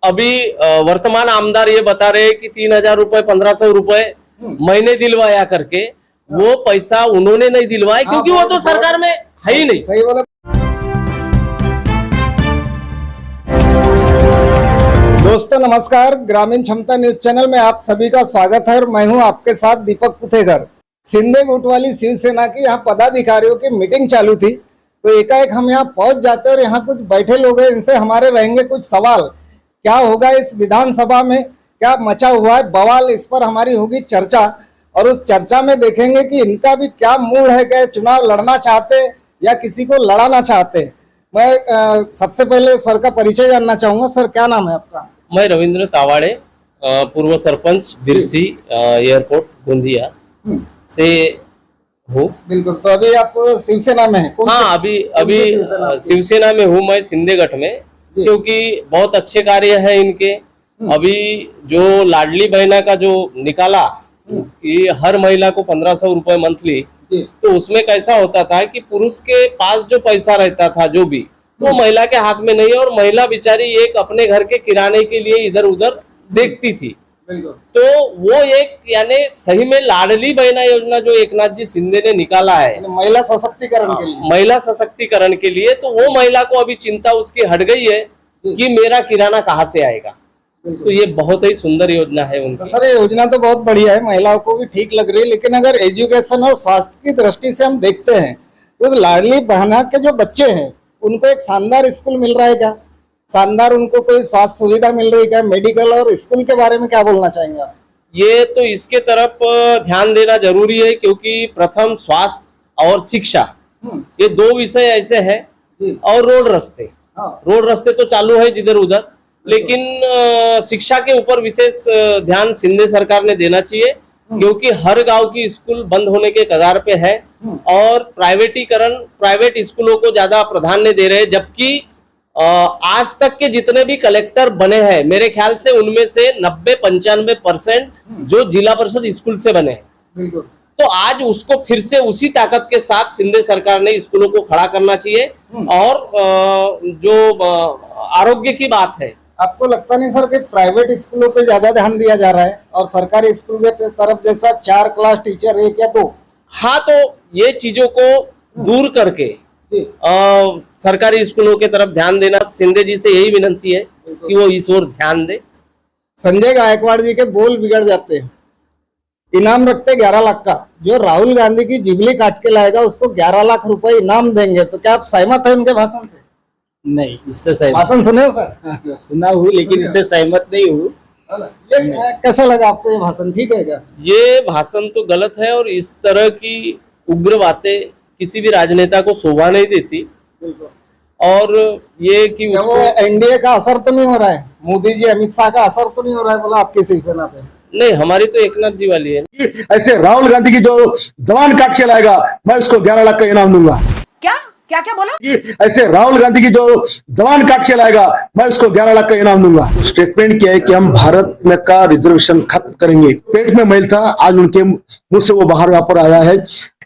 अभी वर्तमान आमदार ये बता रहे हैं कि 3,000 रुपए 1,500 रुपए महीने दिलवाया करके, वो पैसा उन्होंने नहीं दिलवाया क्योंकि वो तो सरकार में है ही नहीं। सही बोला। दोस्तों नमस्कार, ग्रामीण क्षमता न्यूज चैनल में आप सभी का स्वागत है और मैं हूं आपके साथ दीपक पुथेकर। सिंधे गुट वाली शिवसेना की यहाँ पदाधिकारियों की मीटिंग चालू थी, तो एकाएक हम यहाँ पहुंच जाते हैं और यहाँ कुछ बैठे लोग हैं, इनसे हमारे रहेंगे कुछ सवाल। क्या होगा इस विधानसभा में, क्या मचा हुआ है बवाल, इस पर हमारी होगी चर्चा और उस चर्चा में देखेंगे कि इनका भी क्या मूड है, क्या चुनाव लड़ना चाहते या किसी को लड़ाना चाहते। मैं सबसे पहले सर का परिचय जानना चाहूंगा। सर क्या नाम है आपका? मैं रविंद्र तावाड़े, पूर्व सरपंच बिरसी एयरपोर्ट गोंदिया से हूँ। बिल्कुल। तो अभी आप शिवसेना में हैं? हाँ, अभी शिवसेना में हूँ मैं, सिंधे गठ में, क्योंकि बहुत अच्छे कार्य हैं इनके। अभी जो लाडली बहना का जो निकाला कि हर महिला को 1,500 रुपए मंथली, तो उसमें कैसा होता था कि पुरुष के पास जो पैसा रहता था जो भी, वो महिला के हाथ में नहीं है, और महिला बेचारी एक अपने घर के किराने के लिए इधर उधर देखती थी। तो वो एक यानी सही में लाडली बहना योजना जो एकनाथ जी शिंदे ने निकाला है महिला सशक्तिकरण के लिए, महिला सशक्तिकरण के लिए, तो वो महिला को अभी चिंता उसकी हट गई है कि मेरा किराना कहाँ से आएगा। तो ये बहुत ही सुंदर योजना है उनकी। सर ये योजना तो बहुत बढ़िया है, महिलाओं को भी ठीक लग रही है, लेकिन अगर एजुकेशन और स्वास्थ्य की दृष्टि से हम देखते हैं तो लाडली बहना के जो बच्चे हैं उनको एक शानदार स्कूल मिल रहा है क्या? शानदार उनको कोई स्वास्थ्य सुविधा मिल रही है क्या? मेडिकल और स्कूल के बारे में क्या बोलना चाहेंगे आप? ये तो इसके तरफ ध्यान देना जरूरी है, क्योंकि प्रथम स्वास्थ्य और शिक्षा ये दो विषय ऐसे हैं, और रोड रास्ते तो चालू है जिधर उधर, लेकिन शिक्षा के ऊपर विशेष ध्यान सिंधे सरकार ने देना चाहिए, क्योंकि हर गांव की स्कूल बंद होने के कगार पे है और प्राइवेट स्कूलों को ज्यादा प्राधान्य दे रहे हैं। जबकि आज तक के जितने भी कलेक्टर बने हैं, मेरे ख्याल से उनमें से 90-95% जो जिला परिषद स्कूल से बने हैं। तो आज उसको फिर से उसी ताकत के साथ सिंधे सरकार ने स्कूलों को खड़ा करना चाहिए। और जो आरोग्य की बात है, आपको लगता नहीं सर कि प्राइवेट स्कूलों पे ज्यादा ध्यान दिया जा रहा है और सरकारी स्कूल के तरफ जैसा 4 क्लास टीचर 1 या 2? हाँ, तो ये चीजों को दूर करके सरकारी स्कूलों के तरफ ध्यान देना, सिंधे जी से यही विनती है कि वो इस ओर ध्यान दे। संजय गायकवाड़ जी के बोल बिगड़ जाते हैं, इनाम रखते 11 लाख का, जो राहुल गांधी की जिबली काट के लाएगा उसको 11 लाख रुपए इनाम देंगे। तो क्या आप सहमत है उनके भाषण से? नहीं, इससे सहमत। भाषण सुने हो सर? सुना हूँ, लेकिन इससे सहमत नहीं हूँ। कैसा लगा आपको ये भाषण? ठीक है क्या? ये भाषण तो गलत है, और इस तरह की उग्र बातें किसी भी राजनेता को शोभा नहीं देती। और ये कि वो एनडीए का असर तो नहीं हो रहा है, मोदी जी अमित शाह का असर तो नहीं हो रहा है बोला आपकी शिवसेना पे? नहीं, हमारी तो एकनाथ जी वाली है। ऐसे राहुल गांधी की जो जवान काट के लाएगा, मैं उसको 11 लाख का इनाम दूंगा। क्या बोला? ऐसे राहुल गांधी की जो जवान काट के लाएगा, मैं उसको 11 लाख का इनाम दूंगा। स्टेटमेंट किया है कि हम भारत में का रिजर्वेशन खत्म करेंगे। पेट में मैल था, आज उनके मुंह से वो बाहर वापर आया है।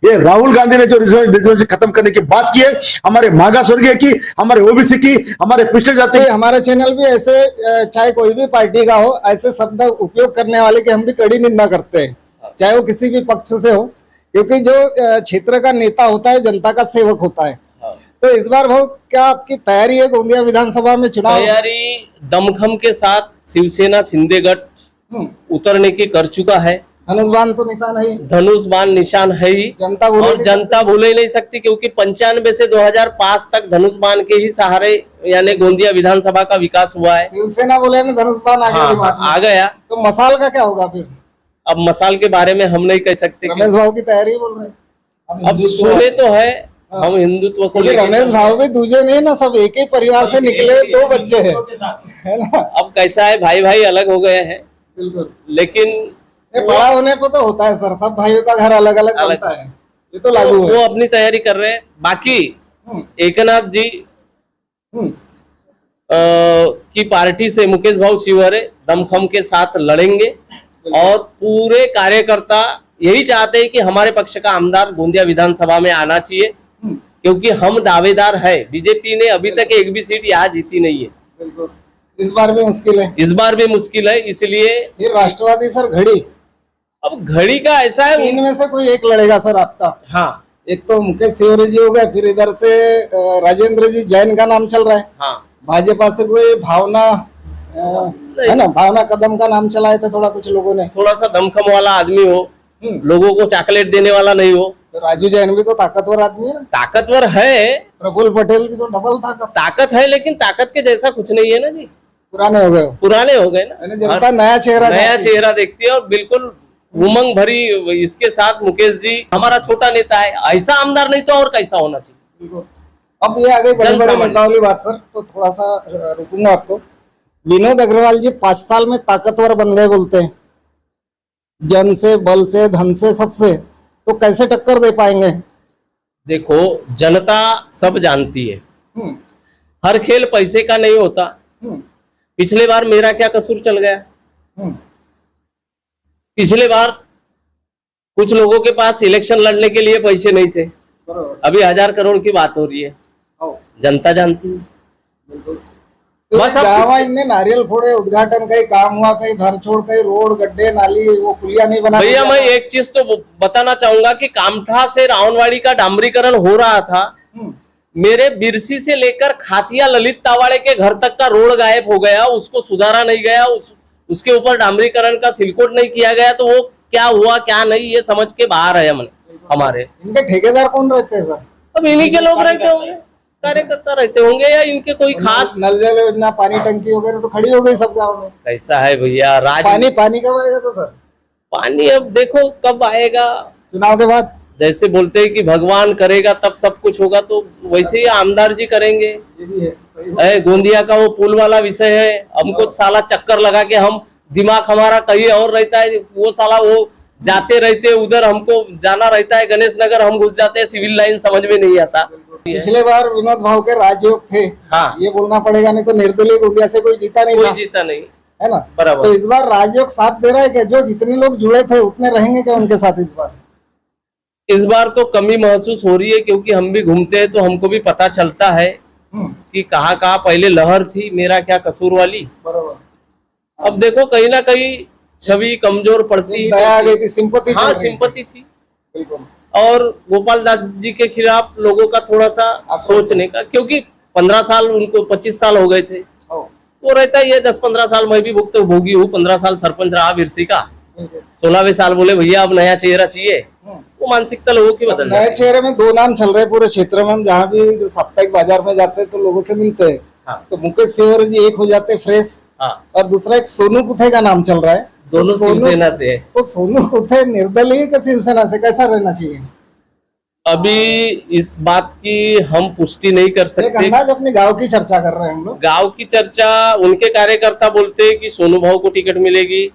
ये राहुल गांधी ने जो रिजर्वेशन खत्म करने की बात की है, हमारे मागास वर्गीय की, हमारे ओबीसी की, हमारे पिछड़े जाति की। हमारे चैनल भी ऐसे, चाहे कोई भी पार्टी का हो, ऐसे शब्द उपयोग करने वाले की हम भी कड़ी निंदा करते हैं, चाहे वो किसी भी पक्ष से हो, क्योंकि जो क्षेत्र का नेता होता है जनता का सेवक होता है। तो इस बार भाव क्या आपकी तैयारी है गोंदिया विधानसभा में चुनाव? तैयारी दमखम के साथ शिवसेना सिंधे गठ उतरने की कर चुका है। धनुष बाण तो निशान है, धनुष बाण निशान है ही, जनता भूल ही नहीं सकती, क्योंकि 95 से 2005 तक धनुष बाण के ही सहारे यानी गोंदिया विधानसभा का विकास हुआ है। शिवसेना बोले ना धनुष बाण आ गया। तो मसाल का क्या होगा फिर? अब मसाल के बारे में हम नहीं कह सकते। रमेश भाव की तैयारी बोल रहे, अब सुने तो है हम हिंदुत्व को। रमेश भाव भी दूजे नहीं ना, सब एक ही परिवार से निकले, 2 बच्चे हैं, है ना? अब कैसा है, भाई अलग हो गए हैं। बिल्कुल। लेकिन बड़ा होने पर तो होता है सर, सब भाइयों का घर अलग अलग बनता है, ये तो लागू है। वो अपनी तैयारी कर रहे हैं। बाकी एकनाथ जी की पार्टी से मुकेश भाऊ शिवहरे दमखम के साथ लड़ेंगे, और पूरे कार्यकर्ता यही चाहते हैं कि हमारे पक्ष का आमदार गोंदिया विधानसभा में आना चाहिए, क्योंकि हम दावेदार है। बीजेपी ने अभी तक एक भी सीट यहाँ जीती नहीं है। इस बार भी मुश्किल है। इस बार भी मुश्किल है, इसलिए फिर राष्ट्रवादी सर घड़ी, अब घड़ी का ऐसा है। इनमें से कोई एक लड़ेगा सर आपका। हाँ एक तो मुकेश सिंह जी हो गए, फिर इधर से राजेंद्र जी जैन का नाम चल रहा है। हाँ भाजपा से कोई भावना है ना, भावना कदम का नाम चलाए थे थोड़ा कुछ लोगों ने। थोड़ा सा दमखम वाला आदमी हो, लोगों को चॉकलेट देने वाला नहीं हो। तो राजू जैन भी तो ताकतवर आदमी है ना। ताकतवर है, प्रफुल्ल पटेल भी तो डबल ताकत है, लेकिन ताकत के जैसा कुछ नहीं है ना जी। पुराने हो गए हो। पुराने हो गए ना, यानी जनता नया चेहरा नया चाहती है। चेहरा देखती है और बिल्कुल उमंग भरी। इसके साथ मुकेश जी हमारा छोटा नेता है, ऐसा आमदार नहीं तो और कैसा होना चाहिए। बिल्कुल। अब ये आ गई बड़ी बड़ी जनसामान्य। मुद्दा वाली बात सर, तो थोड़ा सा रुकूंगा आपको। विनोद अग्रवाल जी 5 साल में ताकतवर बन गए बोलते हैं, जन से, बल से, धन से, सबसे, तो कैसे टक्कर दे पाएंगे? देखो, जनता सब जानती है, हम्म, हर खेल पैसे का नहीं होता। हम्म, पिछले बार मेरा क्या कसूर चल गया? हम्म, पिछले बार कुछ लोगों के पास इलेक्शन लड़ने के लिए पैसे नहीं थे, बरोबर। अभी 1000 करोड़ की बात हो रही है, हो, जनता जानती है। बिल्कुल। तो बस अब गाँव इनने नारियल फोड़े, उद्घाटन कहीं काम हुआ, कहीं घर छोड़, कहीं रोड, गड्ढे, नाली, वो पुलिया नहीं बना। भैया मैं एक चीज तो बताना चाहूंगा कि कामठा से रावणवाड़ी का डामरीकरण हो रहा था, मेरे बिरसी से लेकर खातिया ललित तावाड़े के घर तक का रोड गायब हो गया, उसको सुधारा नहीं गया, उसके ऊपर डामरीकरण का सिलकोट नहीं किया गया, तो वो क्या हुआ क्या नहीं ये समझ के बाहर है हमारे। इनके ठेकेदार कौन रहते हैं सर? अब इन्हीं के लोग रहते होंगे, कार्यकर्ता रहते होंगे, या इनके कोई खास। नल जल योजना, पानी टंकी वगैरह तो खड़ी हो गई सब गाँव में। कैसा है भैया पानी कब आएगा तो सर? पानी अब देखो कब आएगा, चुनाव के बाद। जैसे बोलते हैं कि भगवान करेगा तब सब कुछ होगा, तो वैसे ही आमदार जी करेंगे। ये भी है, सही बात। गोंदिया का वो पुल वाला विषय है, हमको साला चक्कर लगा के हम दिमाग हमारा कहीं और रहता है, वो साला वो जाते रहते उधर, हमको जाना रहता है गणेश नगर, हम घुस जाते हैं सिविल लाइन, समझ में नहीं आता। पिछले बार विनोद भाव के राजयोग थे। हाँ, ये बोलना पड़ेगा, नहीं तो निर्दलीय गोंदिया से कोई जीता नहीं कोई था, जीता नहीं, है ना। बराबर। तो इस बार राजयोग साथ दे रहा है क्या? जो जितने लोग जुड़े थे उतने रहेंगे क्या उनके साथ इस बार? इस बार तो कमी महसूस हो रही है, क्योंकि हम भी घूमते हैं तो हमको भी पता चलता है कि कहाँ कहाँ पहले लहर थी मेरा क्या कसूर वाली। बराबर। अब देखो कहीं ना कहीं छवि कमजोर पड़ती दया आ है। गई थी, सिंपैथी। हाँ, सिंपैथी थी। बिल्कुल। और गोपाल दास जी के खिलाफ लोगों का थोड़ा सा सोचने का, क्योंकि 15 साल उनको 25 साल हो गए थे, वो रहता है ये 10-15 साल मैं भी भुगत भोगी हूँ, 15 साल सरपंच रहा बिरसी का, 16वें साल बोले भैया अब नया चेहरा चाहिए, वो मानसिकता लोगों की बदल नए चेहरे में 2 नाम चल रहे हैं पूरे क्षेत्र में। हम जहाँ भी जो साप्ताहिक बाजार में जाते हैं तो लोगों से मिलते हैं। हाँ। तो मुकेश सिंह जी एक हो जाते फ्रेश, हाँ, और दूसरा एक सोनू कुथे का नाम चल रहा है। दोनों तो सोनू- शिवसेना से है। तो सोनू कुथे निर्दलीय का शिवसेना से कैसा रहना चाहिए? अभी इस बात की हम पुष्टि नहीं कर एक सकते। अंदाज अपने गांव की चर्चा कर रहे हैं हम लोग। गांव की चर्चा, उनके कार्यकर्ता बोलते हैं कि सोनू भाऊ को टिकट मिलेगी,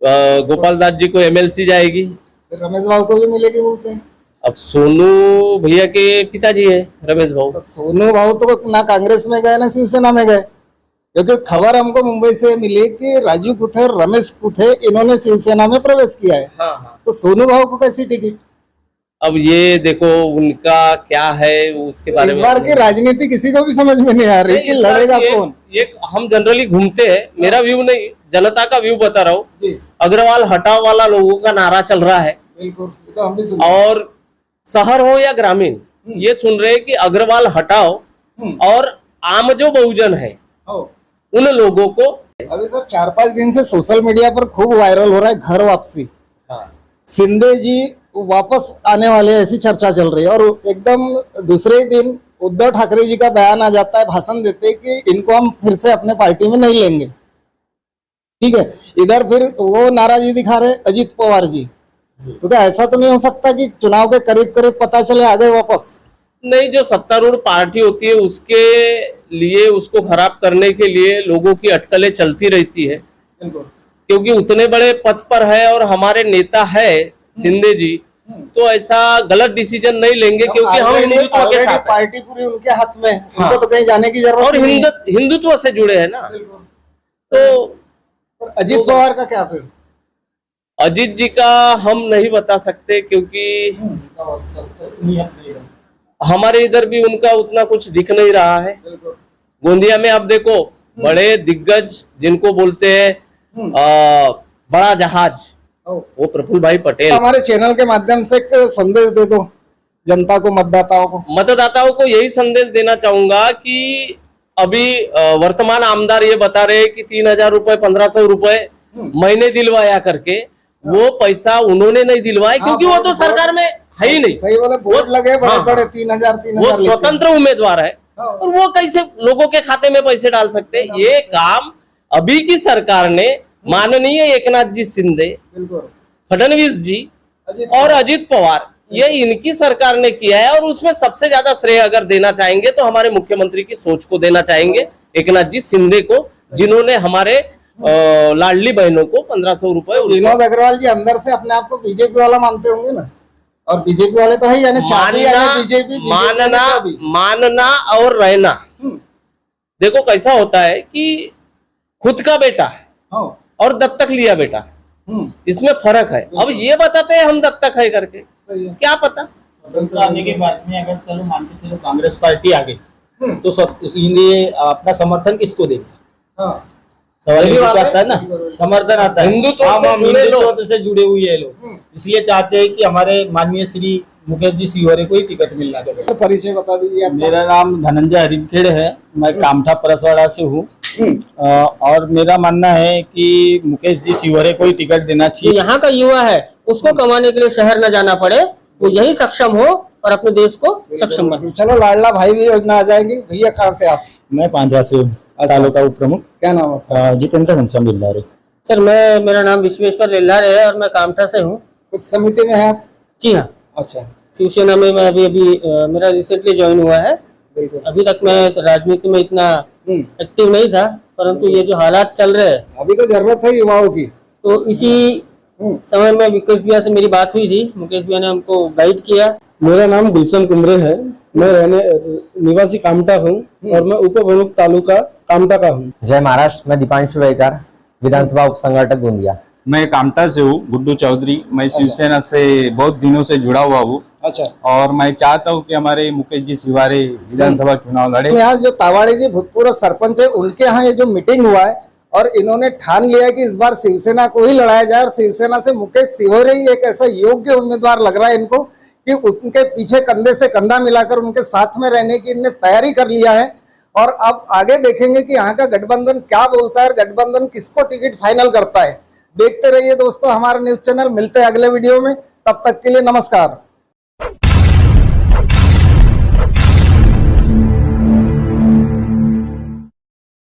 गोपाल दास जी को एमएलसी जाएगी, फिर रमेश भाव को भी मिलेगी बोलते हैं। अब सोनू भैया के पिताजी है रमेश भाऊ। तो सोनू भाव तो ना कांग्रेस में गए ना शिवसेना में गए, क्योंकि खबर हमको मुंबई से मिली कि राजू कुथे, रमेश कुथे, इन्होंने शिवसेना में प्रवेश किया है। हाँ, हाँ। तो सोनू भाव को कैसी टिकट? अब ये देखो उनका क्या है उसके बारे इस में। बार की राजनीति किसी को भी समझ में नहीं आ रही कि इस बार लड़ेगा ये- कौन। ये हम जनरली घूमते हैं, मेरा व्यू नहीं, जनता का व्यू बता रहा हूँ। जी अग्रवाल हटाओ वाला लोगों का नारा चल रहा है, बिल्कुल, ये तो हम भी सुन रहे हैं। और शहर हो या ग्रामीण ये सुन रहे हैं कि अग्रवाल हटाओ, और आम जो बहुजन है हो। उन लोगों को। अभी सर 4-5 दिन से सोशल मीडिया पर खूब वायरल हो रहा है घर वापसी। शिंदे जी वापस आने वाले ऐसी चर्चा चल रही है, और एकदम दूसरे ही दिन उद्धव ठाकरे जी का बयान आ जाता है, भाषण देते हैं कि इनको हम फिर से अपने पार्टी में नहीं लेंगे। ठीक है, इधर फिर वो नाराजगी दिखा रहे अजीत पवार जी। तो क्या ऐसा तो नहीं हो सकता कि चुनाव के करीब करीब पता चले आ गए वापस? नहीं, जो सत्तारूढ़ पार्टी होती है उसके लिए, उसको खराब करने के लिए लोगों की अटकलें चलती रहती है, क्योंकि उतने बड़े पद पर है और हमारे नेता है शिंदे जी, तो ऐसा गलत डिसीजन नहीं लेंगे, क्योंकि हम हिंदुत्व के ऑलरेडी साथ हैं। पार्टी पूरी उनके हाथ में, हाँ। उनको तो कहीं जाने की जरूरत और नहीं है। हिंदुत्व से जुड़े हैं ना। बिल्कुल। तो और अजीत पवार का क्या फिर? अजीत जी का हम नहीं बता सकते, क्योंकि हमारे इधर भी उनका उतना कुछ दिख नहीं रहा है। गोंदिया में अब देखो बड़े दिग्गज जिनको बोलते हैं बड़ा जहाज, वो प्रफुल्ल भाई पटेल। हमारे चैनल के माध्यम से एक संदेश दे दो जनता को, मतदाताओं को यही संदेश देना चाहूंगा कि अभी वर्तमान आमदार ये बता रहे कि 3,000 रुपए 1,500 रुपए महीने दिलवाया करके, वो पैसा उन्होंने नहीं दिलवाया क्योंकि वो तो सरकार में है ही नहीं। सही बोले, बोर्ड लगे बड़े 3,000 वो स्वतंत्र उम्मीदवार है और वो कैसे लोगों के खाते में पैसे डाल सकते? ये काम अभी की सरकार ने माननीय एकनाथ जी शिंदे, फडणवीस जी और अजित पवार, ये इनकी सरकार ने किया है। और उसमें सबसे ज्यादा श्रेय अगर देना चाहेंगे तो हमारे मुख्यमंत्री की सोच को देना चाहेंगे, एकनाथ जी शिंदे को, जिन्होंने हमारे लाडली बहनों को 1,500 रुपए। विनोद अग्रवाल जी अंदर से अपने आप को बीजेपी वाला मानते होंगे ना, और बीजेपी वाले तो है, यानी बीजेपी मानना और रहना। देखो कैसा होता है कि खुद का बेटा और दत्तक लिया बेटा, इसमें फर्क है। अब ये बताते हैं हम दत्तक है करके, क्या पता। आने के बाद में अगर चलो मान के चलो कांग्रेस पार्टी आ गई तो इसलिए अपना समर्थन किसको देगी? सवाल ये आता है ना, समर्थन आता है। हिंदुत्व से जुड़े हुए हैं लोग, इसलिए चाहते हैं कि हमारे माननीय श्री मुकेश जी सिवरे को ही टिकट मिलना चाहिए। तो परिचय बता दीजिए। मेरा नाम धनंजय हरिखेड़ है, मैं कामठा परसवाड़ा से हूँ और मेरा मानना है कि मुकेश जी सिवरे को ही टिकट देना चाहिए। यहाँ का युवा है, उसको कमाने के लिए शहर न जाना पड़े, वो यही सक्षम हो और अपने देश को सक्षम बने। चलो लाडला भाई भी योजना आ जाएगी। भैया कहाँ से आप? मैं पांजा से तालुका उप प्रमुख। क्या नाम है? जितेंद्र घनश्याम लिल्लारे। सर मेरा नाम विश्वेश्वर लिल्लारे है और मैं कामठा से हूँ। कुछ समिति में है आप? जी हाँ। अच्छा। शिवसेना में मैं अभी मेरा रिसेंटली ज्वाइन हुआ है। अभी तक मैं राजनीति में इतना एक्टिव नहीं था, परंतु ये जो हालात चल रहे हैं, अभी तो जरूरत है युवाओं की, तो इसी समय में मुकेश भैया से मेरी बात हुई थी। मुकेश भैया ने हमको गाइड किया। मेरा नाम गुलशन कुमरे है, मैं निवासी कामटा हूँ और मैं उप प्रमुख तालुका कामटा का हूँ। जय महाराष्ट्र। मैं दीपांशु वेकर, विधानसभा उप संगठक गोंदिया। मैं कामटा से हूँ, गुड्डू चौधरी। मैं शिवसेना से बहुत दिनों से जुड़ा हुआ हूँ। अच्छा। और मैं चाहता हूँ कि हमारे मुकेश जी सिवारे विधानसभा चुनाव लड़े। यहाँ जो तावाड़े जी भूतपूर्व सरपंच है, उनके यहाँ ये जो मीटिंग हुआ है और इन्होंने ठान लिया है कि इस बार शिवसेना को ही लड़ाया जाए और शिवसेना से मुकेश सिवरे ही एक ऐसा योग्य उम्मीदवार लग रहा है इनको कि उनके पीछे कंधे से कंधा मिलाकर उनके साथ में रहने की इन्हें तैयारी कर लिया है। और अब आगे देखेंगे कि यहाँ का गठबंधन क्या बोलता है और गठबंधन किसको टिकट फाइनल करता है। देखते रहिए दोस्तों हमारा न्यूज चैनल। मिलते हैं अगले वीडियो में, तब तक के लिए नमस्कार।